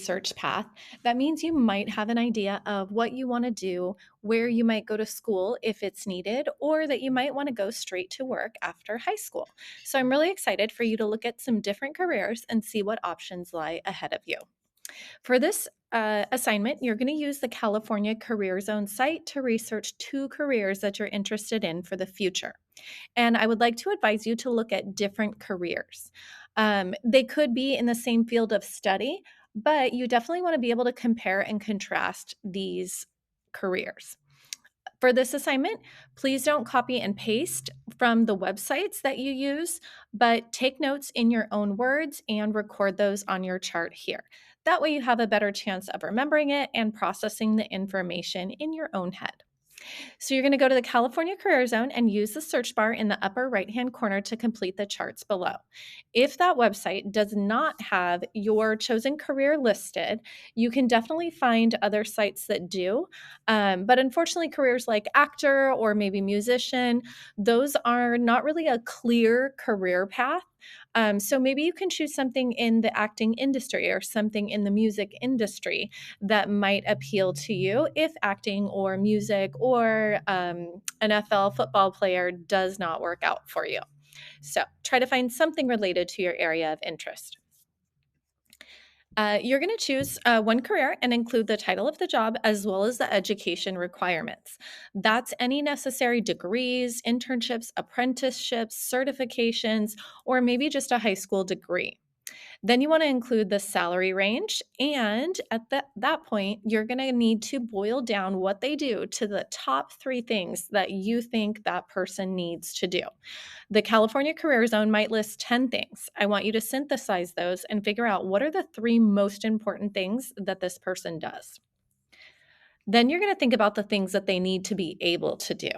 research path, that means you might have an idea of what you want to do, where you might go to school if it's needed, or that you might want to go straight to work after high school. So I'm really excited for you to look at some different careers and see what options lie ahead of you. For this assignment, you're going to use the California Career Zone site to research two careers that you're interested in for the future. And I would like to advise you to look at different careers. They could be in the same field of study, but you definitely want to be able to compare and contrast these careers. For this assignment, please don't copy and paste from the websites that you use, but take notes in your own words and record those on your chart here. That way, you have a better chance of remembering it and processing the information in your own head. So you're going to go to the California Career Zone and use the search bar in the upper right-hand corner to complete the charts below. If that website does not have your chosen career listed, you can definitely find other sites that do. But unfortunately, careers like actor or maybe musician, those are not really a clear career path. So maybe you can choose something in the acting industry or something in the music industry that might appeal to you if acting or music or NFL football player does not work out for you. So try to find something related to your area of interest. You're going to choose one career and include the title of the job as well as the education requirements. That's any necessary degrees, internships, apprenticeships, certifications, or maybe just a high school degree. Then you want to include the salary range. And at that point, you're going to need to boil down what they do to the top three things that you think that person needs to do. The California Career Zone might list 10 things. I want you to synthesize those and figure out what are the three most important things that this person does. Then you're going to think about the things that they need to be able to do.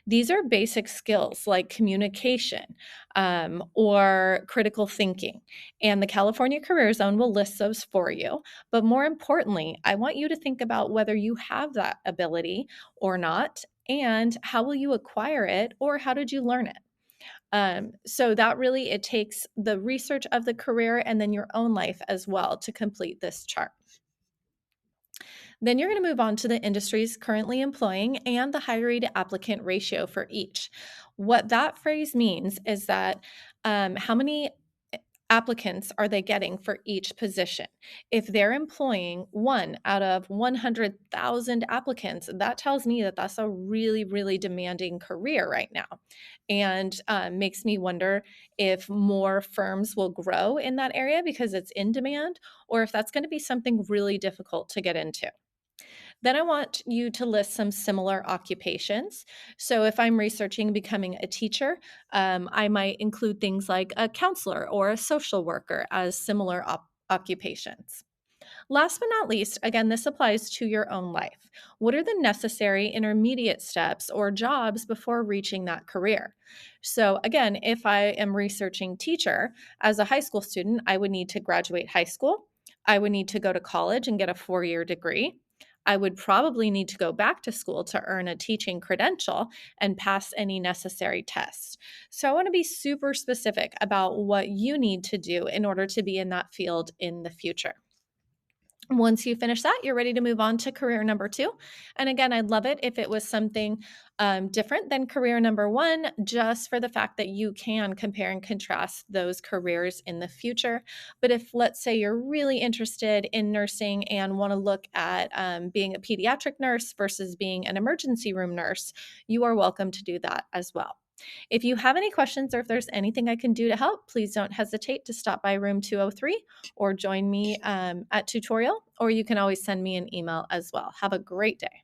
These are basic skills like communication or critical thinking. And the California Career Zone will list those for you. But more importantly, I want you to think about whether you have that ability or not, and how will you acquire it or how did you learn it? So that really, it takes the research of the career and then your own life as well to complete this chart. Then you're going to move on to the industries currently employing and the hire to applicant ratio for each. What that phrase means is that how many applicants are they getting for each position? If they're employing one out of 100,000 applicants, that tells me that that's a really, really demanding career right now. And makes me wonder if more firms will grow in that area because it's in demand, or if that's going to be something really difficult to get into. Then I want you to list some similar occupations. So if I'm researching becoming a teacher, I might include things like a counselor or a social worker as similar occupations. Last but not least, again, this applies to your own life. What are the necessary intermediate steps or jobs before reaching that career? So, again, if I am researching teacher as a high school student, I would need to graduate high school. I would need to go to college and get a 4-year degree. I would probably need to go back to school to earn a teaching credential and pass any necessary tests. So, I want to be super specific about what you need to do in order to be in that field in the future. Once you finish that, you're ready to move on to career number 2. And again, I'd love it if it was something different than career number 1, just for the fact that you can compare and contrast those careers in the future. But if, let's say, you're really interested in nursing and want to look at being a pediatric nurse versus being an emergency room nurse, you are welcome to do that as well. If you have any questions or if there's anything I can do to help, please don't hesitate to stop by room 203 or join me at tutorial, or you can always send me an email as well. Have a great day.